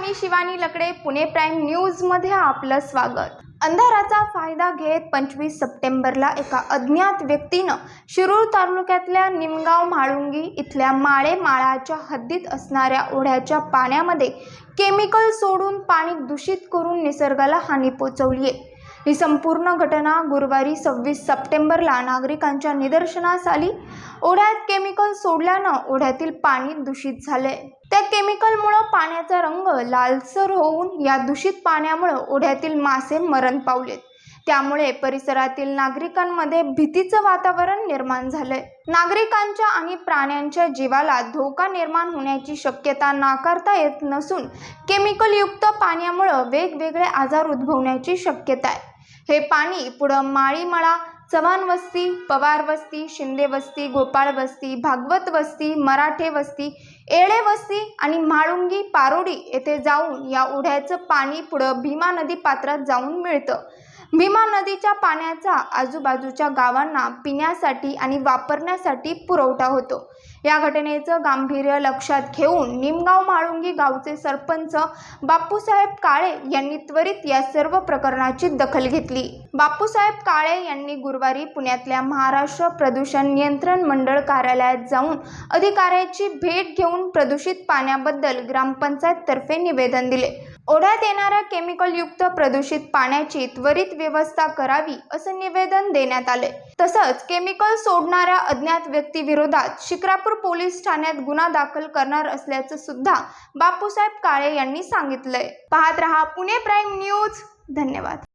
मी शिवानी लकडे, Pune prime news मध्ये आपलं स्वागत। अंधाराचा फायदा घेत 25 सप्टेंबरला एका अज्ञात व्यक्तीनं शिरूर तालुक्यातल्या निमगाव म्हाळुंगी इथल्या माळे माळाच्या हद्दीत असणाऱ्या ओढ्याच्या पाण्यामध्ये केमिकल सोडून पाणी दूषित करून निसर्गाला हानी पोहोचवली आहे। ही संपूर्ण घटना गुरुवारी 26 सप्टेंबरला नागरिकांच्या निदर्शनास आली। ओढ्यात केमिकल सोडल्यानं ओढ्यातील पाणी दूषित झाले। त्या केमिकलमुळे पाण्याचा रंग लालसर होऊन या दूषित पाण्यामुळे ओढ्यातील मासे मरण पावलेत। त्यामुळे परिसरातील नागरिकांमध्ये भीतीचं वातावरण निर्माण झालंय। नागरिकांच्या आणि प्राण्यांच्या जीवाला धोका निर्माण होण्याची शक्यता नाकारता येत नसून केमिकल युक्त पाण्यामुळे वेगवेगळे आजार उद्भवण्याची शक्यता आहे। हे पाणी पुढे माळीमळा, चव्हाण वस्ती, पवार वस्ती, शिंदे वस्ती, गोपाळ वस्ती, भागवत वस्ती, मराठे वस्ती, येळे वस्ती आणि म्हाळुंगी पारोडी येथे जाऊन या ओढ्याचं पाणी पुढे भीमा नदी पात्रात जाऊन मिळतं। भीमा नदीच्या पाण्याचा आजूबाजूच्या गावांना पिण्यासाठी आणि वापरण्यासाठी पुरवठा होतो। या घटनेचं गांभीर्य लक्षात घेऊन निमगाव म्हाळुंगी गावचे सरपंच बापूसाहेब काळे यांनी त्वरित या सर्व प्रकरणाची दखल घेतली। बापूसाहेब काळे यांनी गुरुवारी पुण्यातल्या महाराष्ट्र प्रदूषण नियंत्रण मंडळ कार्यालयात जाऊन अधिकाऱ्याची भेट घेऊन प्रदूषित पाण्याबद्दल ग्रामपंचायत तर्फे निवेदन दिले। ओढ्यात येणाऱ्या केमिकल युक्त प्रदूषित पाण्याची त्वरित व्यवस्था करावी असं निवेदन देण्यात आले। तसंच केमिकल सोडणाऱ्या अज्ञात व्यक्तीविरोधात शिक्रापूर पोलीस ठाण्यात गुन्हा दाखल करणार असल्याचं सुद्धा बापूसाहेब काळे यांनी सांगितलंय। पाहत रहा पुणे प्राईम न्यूज। धन्यवाद।